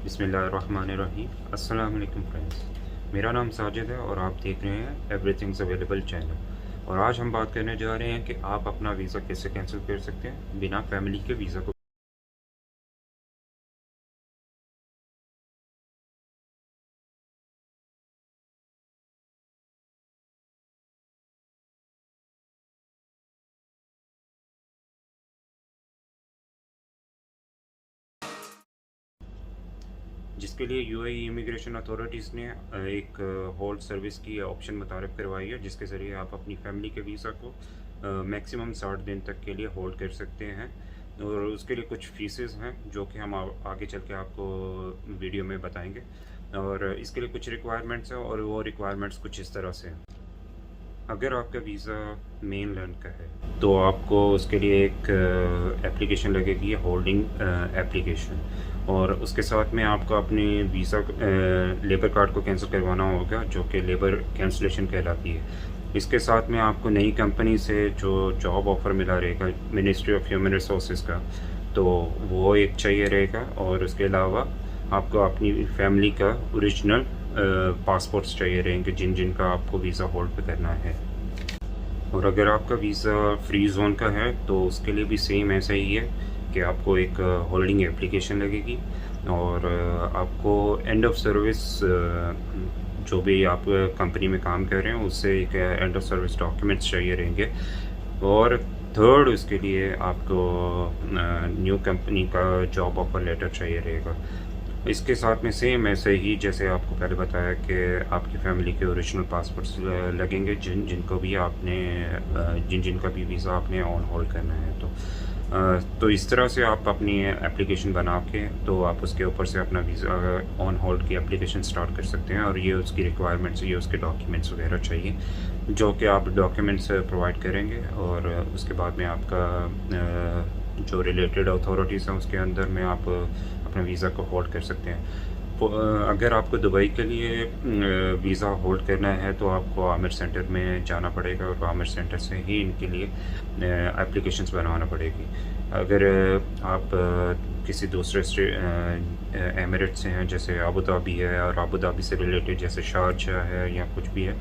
बिस्मिल्लाहिर्रहमानिर्रहीम। अस्सलाम वालेकुम फ्रेंड्स, मेरा नाम साजिद है और आप देख रहे हैं एवरीथिंग्स अवेलेबल चैनल। और आज हम बात करने जा रहे हैं कि आप अपना वीज़ा कैसे कैंसिल कर सकते हैं बिना फैमिली के वीज़ा को। जिसके लिए यूएई इमिग्रेशन अथॉरिटीज़ ने एक होल्ड सर्विस की ऑप्शन मुतारिफ करवाई है, जिसके ज़रिए आप अपनी फैमिली के वीज़ा को मैक्सिमम 60 दिन तक के लिए होल्ड कर सकते हैं। और उसके लिए कुछ फीसेस हैं जो कि हम आगे चल के आपको वीडियो में बताएंगे। और इसके लिए कुछ रिक्वायरमेंट्स हैं और वो रिक्वायरमेंट्स कुछ इस तरह से हैं। अगर आपका वीज़ा मेन लैंड का है तो आपको उसके लिए एक एप्लीकेशन लगेगी, होल्डिंग एप्लीकेशन। और उसके साथ में आपको अपनी वीज़ा लेबर कार्ड को कैंसिल करवाना होगा, जो कि लेबर कैंसलेशन कहलाती है। इसके साथ में आपको नई कंपनी से जो जॉब ऑफ़र मिला रहेगा मिनिस्ट्री ऑफ ह्यूमन रिसोर्सेज का, तो वो एक चाहिए रहेगा। और उसके अलावा आपको अपनी फैमिली का ओरिजिनल पासपोर्ट्स चाहिए रहेंगे जिन जिन का आपको वीज़ा होल्ड पे करना है। और अगर आपका वीज़ा फ्री जोन का है तो उसके लिए भी सेम ऐसा ही है कि आपको एक होल्डिंग एप्लीकेशन लगेगी। और आपको एंड ऑफ सर्विस जो भी आप कंपनी में काम कर रहे हैं उससे एक एंड ऑफ सर्विस डॉक्यूमेंट्स चाहिए रहेंगे। और थर्ड, उसके लिए आपको न्यू कंपनी का जॉब ऑफर लेटर चाहिए रहेगा। इसके साथ में सेम ऐसे ही जैसे आपको पहले बताया कि आपकी फैमिली के ओरिजिनल पासपोर्ट्स लगेंगे जिन जिनको भी आपने जिन जिनका भी वीज़ा आपने ऑन होल्ड करना है। तो इस तरह से आप अपनी एप्लीकेशन बना के तो आप उसके ऊपर से अपना वीज़ा ऑन होल्ड की एप्लीकेशन स्टार्ट कर सकते हैं। और ये उसकी रिक्वायरमेंट्स, ये उसके डॉक्यूमेंट्स वगैरह चाहिए जो कि आप डॉक्यूमेंट्स प्रोवाइड करेंगे। और उसके बाद में आपका जो रिलेटेड अथॉरिटीज़ हैं उसके अंदर में आप अपने वीज़ा को होल्ड कर सकते हैं। अगर आपको दुबई के लिए वीज़ा होल्ड करना है तो आपको आमिर सेंटर में जाना पड़ेगा और आमिर सेंटर से ही इनके लिए एप्लीकेशंस बनवाना पड़ेगी। अगर आप किसी दूसरे एमिरेट से हैं, जैसे अबू धाबी है, और अबू धाबी से रिलेटेड जैसे शारजाह है या कुछ भी है,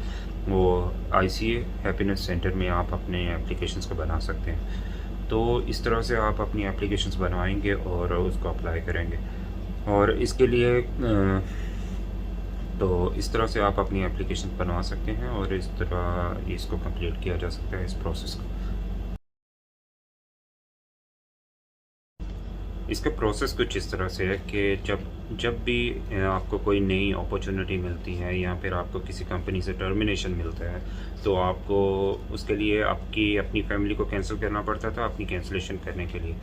वो आईसीए हैप्पीनेस सेंटर में आप अपने एप्लीकेशंस को बना सकते हैं। तो इस तरह से आप अपनी एप्लीकेशंस बनवाएंगे और उसको अप्लाई करेंगे। और इसके लिए तो इस तरह से आप अपनी एप्लीकेशन बनवा सकते हैं और इस तरह इसको कंप्लीट किया जा सकता है, इस प्रोसेस को। इसका प्रोसेस कुछ इस तरह से है कि जब जब भी आपको कोई नई अपॉर्चुनिटी मिलती है या फिर आपको किसी कंपनी से टर्मिनेशन मिलता है तो आपको उसके लिए आपकी अपनी फैमिली को कैंसिल करना पड़ता था अपनी कैंसिलेशन करने के लिए।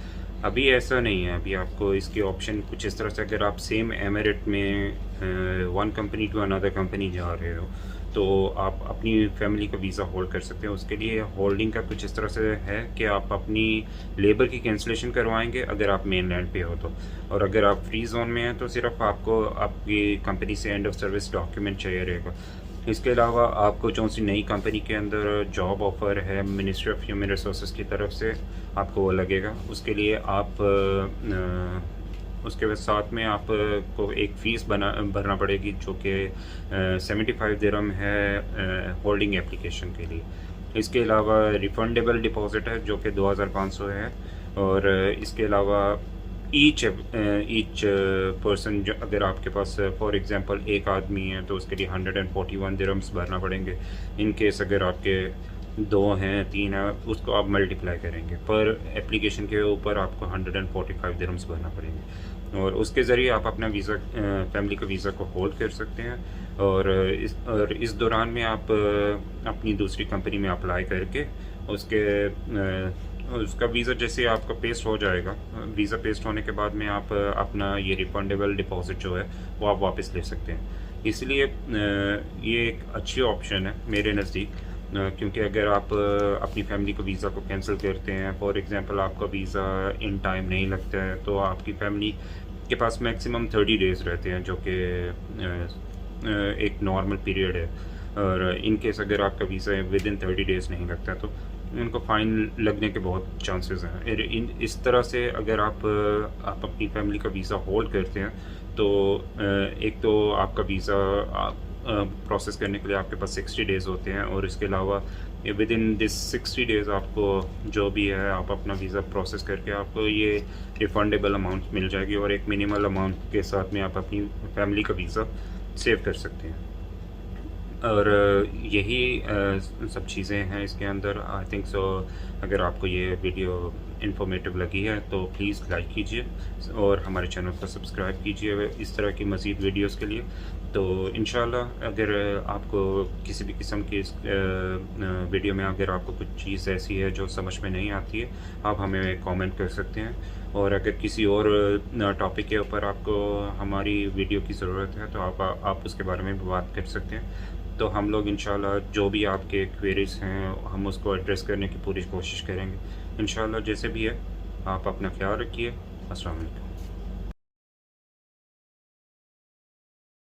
अभी ऐसा नहीं है। अभी आपको इसकी ऑप्शन कुछ इस तरह से, अगर आप सेम एमिरेट में one company to another company जा रहे हो तो आप अपनी फैमिली का वीज़ा होल्ड कर सकते हैं। उसके लिए होल्डिंग का कुछ इस तरह से है कि आप अपनी लेबर की कैंसिलेशन करवाएंगे अगर आप मेन लैंड पे हो तो। और अगर आप फ्री जोन में हैं तो सिर्फ आपको आपकी कंपनी से एंड ऑफ सर्विस डॉक्यूमेंट चाहिए रहेगा। इसके अलावा आपको जो सी नई कंपनी के अंदर जॉब ऑफ़र है मिनिस्ट्री ऑफ ह्यूमन रिसोर्सेज की तरफ से, आपको वो लगेगा। उसके लिए आप उसके साथ में आपको एक फ़ीस भरना पड़ेगी जो कि 75 दिरहम है होल्डिंग एप्लीकेशन के लिए। इसके अलावा रिफंडेबल डिपॉज़िट है जो कि 2500 है। और इसके अलावा ईच पर्सन, जो अगर आपके पास फॉर एग्जांपल एक आदमी है तो उसके लिए 141 दिरहम्स भरना पड़ेंगे। इन केस अगर आपके दो हैं, तीन हैं, उसको आप मल्टीप्लाई करेंगे पर एप्लीकेशन के ऊपर आपको 145 दिरहम्स भरना पड़ेंगे। और उसके ज़रिए आप अपना वीज़ा, फैमिली का वीज़ा को होल्ड कर सकते हैं। और इस दौरान में आप अपनी दूसरी कंपनी में अप्लाई करके उसका वीज़ा जैसे आपका पेस्ट हो जाएगा, वीज़ा पेस्ट होने के बाद में आप अपना ये रिफंडेबल डिपॉज़िट जो है वो आप वापस ले सकते हैं। इसलिए ये एक अच्छी ऑप्शन है मेरे नज़दीक, क्योंकि अगर आप अपनी फैमिली को वीज़ा को कैंसिल करते हैं, फॉर एग्ज़ाम्पल आपका वीज़ा इन टाइम नहीं लगता है, तो आपकी फैमिली के पास मैक्सिमम 30 डेज़ रहते हैं जो कि एक नॉर्मल पीरियड है। और इन केस अगर आपका वीज़ा विद इन 30 डेज़ नहीं लगता तो उनको फ़ाइन लगने के बहुत चांसेस हैं। इस तरह से अगर आप अपनी फैमिली का वीज़ा होल्ड करते हैं तो एक तो आपका वीज़ा प्रोसेस करने के लिए आपके पास 60 डेज़ होते हैं, और इसके अलावा विद इन दिस 60 डेज़ आपको जो भी है आप अपना वीज़ा प्रोसेस करके आपको ये रिफंडेबल अमाउंट मिल जाएगी, और एक मिनिमल अमाउंट के साथ में आप अपनी फैमिली का वीज़ा सेव कर सकते हैं। और यही सब चीज़ें हैं इसके अंदर। आई थिंक सो अगर आपको ये वीडियो इन्फॉर्मेटिव लगी है तो प्लीज़ लाइक कीजिए और हमारे चैनल को सब्सक्राइब कीजिए इस तरह की मज़ीद वीडियोस के लिए। तो इंशाल्लाह अगर आपको किसी भी किस्म की इस वीडियो में अगर आपको कुछ चीज़ ऐसी है जो समझ में नहीं आती है, आप हमें कमेंट कर सकते हैं। और अगर किसी और टॉपिक के ऊपर आपको हमारी वीडियो की ज़रूरत है तो आप उसके बारे में भी बात कर सकते हैं। तो हम लोग इंशाल्लाह जो भी आपके क्वेरीज़ हैं हम उसको एड्रेस करने की पूरी कोशिश करेंगे इंशाल्लाह। जैसे भी है आप अपना ख्याल रखिए। अस्सलाम वालेकुम।